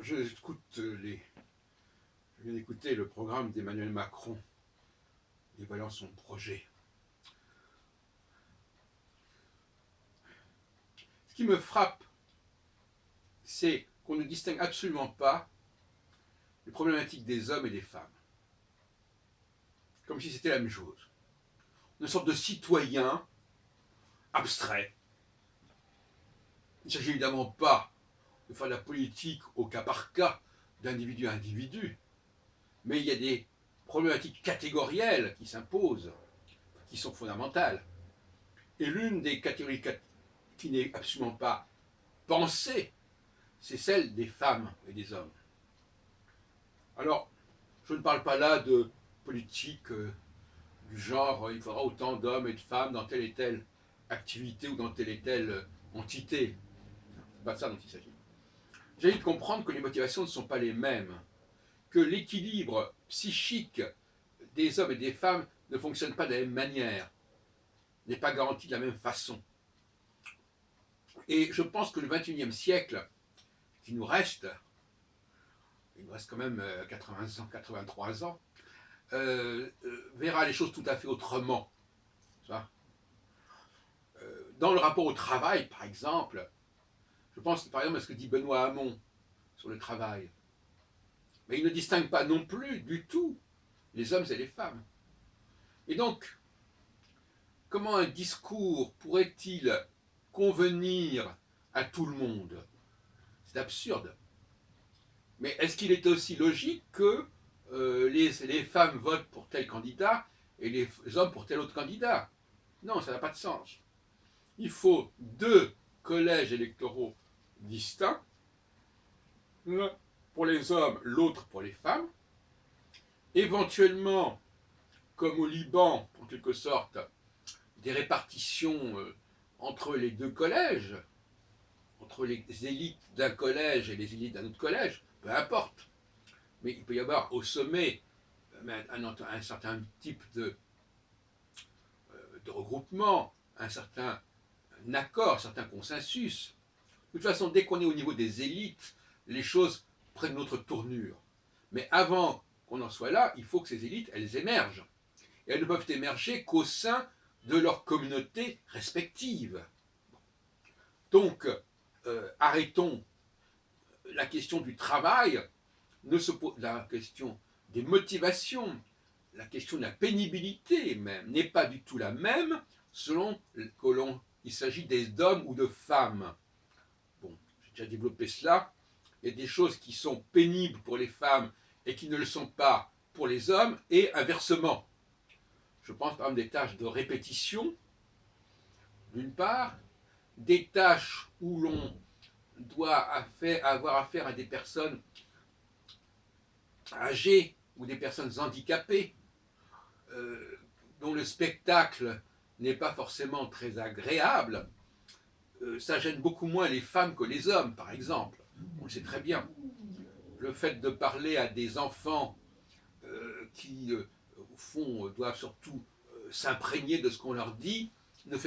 Je viens d'écouter le programme d'Emmanuel Macron dévoilant son projet. Ce qui me frappe, c'est qu'on ne distingue absolument pas les problématiques des hommes et des femmes. Comme si c'était la même chose. Une sorte de citoyen abstrait. Il ne s'agit évidemment pas de faire de la politique au cas par cas, d'individu à individu, mais il y a des problématiques catégorielles qui s'imposent, qui sont fondamentales. Et l'une des catégories qui n'est absolument pas pensée, c'est celle des femmes et des hommes. Alors, je ne parle pas là de politique du genre il faudra autant d'hommes et de femmes dans telle et telle activité ou dans telle et telle entité. C'est pas de ça dont il s'agit. Il s'agit de comprendre que les motivations ne sont pas les mêmes, que l'équilibre psychique des hommes et des femmes ne fonctionne pas de la même manière, n'est pas garanti de la même façon. Et je pense que le XXIe siècle, qui nous reste, il nous reste quand même 80 ans, 83 ans, verra les choses tout à fait autrement. Dans le rapport au travail, par exemple, je pense par exemple à ce que dit Benoît Hamon sur le travail. Mais il ne distingue pas non plus du tout les hommes et les femmes. Et donc, comment un discours pourrait-il convenir à tout le monde? C'est absurde. Mais est-ce qu'il est aussi logique que les femmes votent pour tel candidat et les hommes pour tel autre candidat? Non, ça n'a pas de sens. Il faut deux collèges électoraux distincts, l'un pour les hommes, l'autre pour les femmes, éventuellement, comme au Liban, en quelque sorte, des répartitions entre les deux collèges, entre les élites d'un collège et les élites d'un autre collège, peu importe. Mais il peut y avoir au sommet un certain type de regroupement, un certain accord, un certain consensus. De toute façon, dès qu'on est au niveau des élites, les choses prennent une autre tournure. Mais avant qu'on en soit là, il faut que ces élites, elles émergent. Et elles ne peuvent émerger qu'au sein de leur communauté respective. Donc, arrêtons la question du travail, la question des motivations, la question de la pénibilité même, n'est pas du tout la même selon qu'il s'agit d'hommes ou de femmes. Bon, j'ai déjà développé cela. Il y a des choses qui sont pénibles pour les femmes et qui ne le sont pas pour les hommes, et inversement. Je pense par exemple des tâches de répétition, d'une part, des tâches où l'on doit avoir affaire à des personnes âgées ou des personnes handicapées, dont le spectacle n'est pas forcément très agréable. Ça gêne beaucoup moins les femmes que les hommes, par exemple. On le sait très bien. Le fait de parler à des enfants qui, au fond, doivent surtout s'imprégner de ce qu'on leur dit, n'a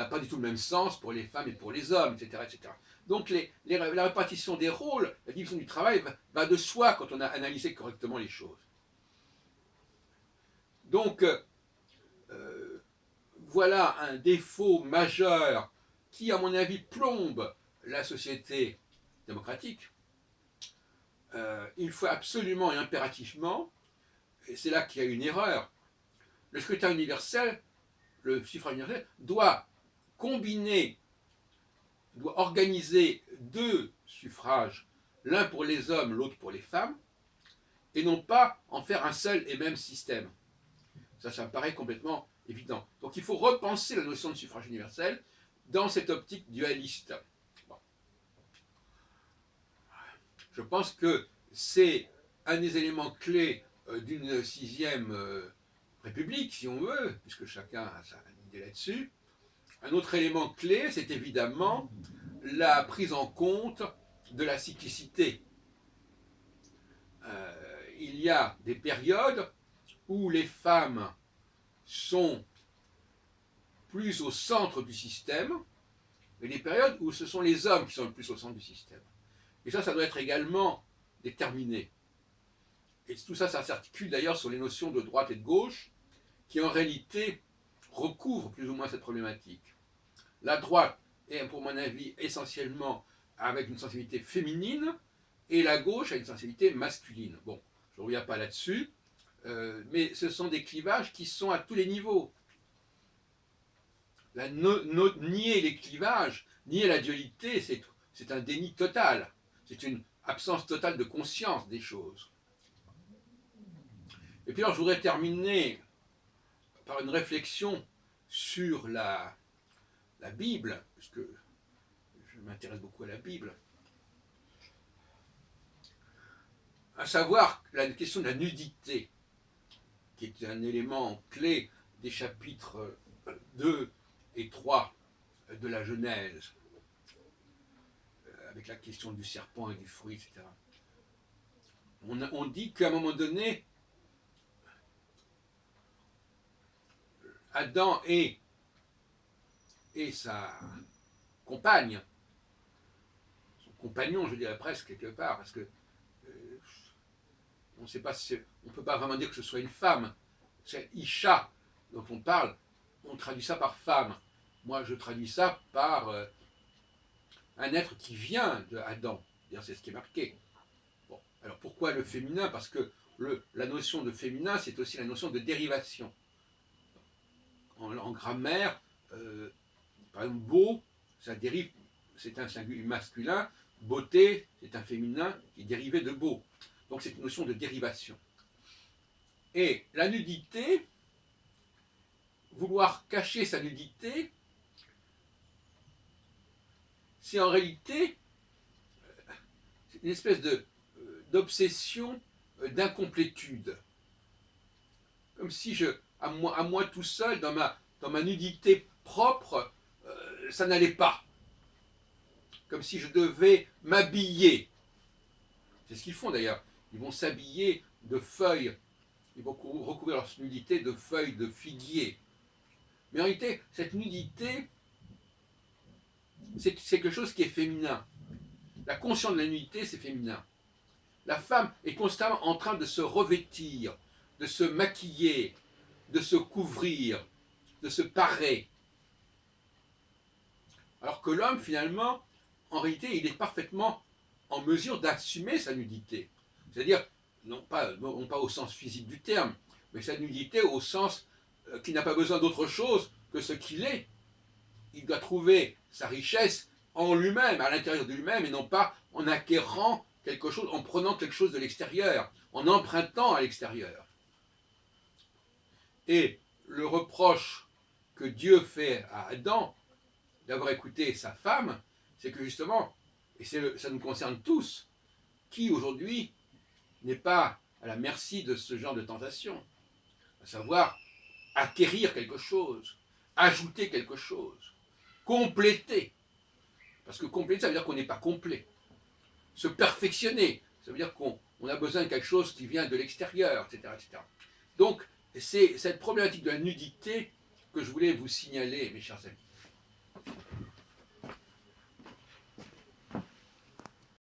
pas du tout le même sens pour les femmes et pour les hommes, etc. etc. Donc la répartition des rôles, la division du travail va de soi quand on a analysé correctement les choses. Donc, voilà un défaut majeur qui, à mon avis, plombe la société démocratique. Il faut absolument et impérativement, et c'est là qu'il y a une erreur, le scrutin universel, le suffrage universel, doit organiser deux suffrages, l'un pour les hommes, l'autre pour les femmes, et non pas en faire un seul et même système. Ça me paraît complètement évident. Donc il faut repenser la notion de suffrage universel dans cette optique dualiste. Bon. Je pense que c'est un des éléments clés d'une sixième république, si on veut, puisque chacun a sa idée là-dessus. Un autre élément clé, c'est évidemment la prise en compte de la cyclicité. Il y a des périodes où les femmes sont plus au centre du système, et des périodes où ce sont les hommes qui sont le plus au centre du système. Et ça doit être également déterminée. Et tout ça, ça s'articule d'ailleurs sur les notions de droite et de gauche, qui en réalité recouvrent plus ou moins cette problématique. La droite est, pour mon avis, essentiellement avec une sensibilité féminine, et la gauche a une sensibilité masculine. Bon, je ne reviens pas là-dessus, mais ce sont des clivages qui sont à tous les niveaux. Nier les clivages, nier la dualité, c'est un déni total. C'est une absence totale de conscience des choses. Et puis alors, je voudrais terminer par une réflexion sur la Bible, parce que je m'intéresse beaucoup à la Bible, à savoir la question de la nudité, qui est un élément clé des chapitres 2 et 3 de la Genèse, avec la question du serpent et du fruit, etc. On dit qu'à un moment donné, Adam et sa compagne, son compagnon, je dirais presque quelque part, parce que on ne peut pas vraiment dire que ce soit une femme, c'est Isha dont on parle, on traduit ça par femme. Moi, je traduis ça par un être qui vient de Adam. C'est ce qui est marqué. Bon. Alors pourquoi le féminin? Parce que la notion de féminin, c'est aussi la notion de dérivation. En grammaire, par exemple, beau, ça dérive, c'est un singulier masculin, beauté, c'est un féminin qui est dérivé de beau. Donc c'est une notion de dérivation. Et la nudité, vouloir cacher sa nudité, c'est en réalité une espèce d'obsession d'incomplétude. Comme si à moi tout seul, dans ma nudité propre, ça n'allait pas. Comme si je devais m'habiller. C'est ce qu'ils font d'ailleurs. Ils vont s'habiller de feuilles. Ils vont recouvrir leur nudité de feuilles de figuier. Mais en réalité, cette nudité, c'est quelque chose qui est féminin. La conscience de la nudité, c'est féminin. La femme est constamment en train de se revêtir, de se maquiller, de se couvrir, de se parer. Alors que l'homme, finalement, en réalité, il est parfaitement en mesure d'assumer sa nudité. C'est-à-dire, non pas au sens physique du terme, mais sa nudité au sens qu'il n'a pas besoin d'autre chose que ce qu'il est. Il doit trouver sa richesse en lui-même, à l'intérieur de lui-même, et non pas en acquérant quelque chose, en prenant quelque chose de l'extérieur, en empruntant à l'extérieur. Et le reproche que Dieu fait à Adam d'avoir écouté sa femme, c'est que justement, et ça nous concerne tous, qui aujourd'hui n'est pas à la merci de ce genre de tentation, à savoir acquérir quelque chose, ajouter quelque chose, compléter. Parce que compléter, ça veut dire qu'on n'est pas complet. Se perfectionner, ça veut dire qu'on a besoin de quelque chose qui vient de l'extérieur, etc., etc. Donc, c'est cette problématique de la nudité que je voulais vous signaler, mes chers amis.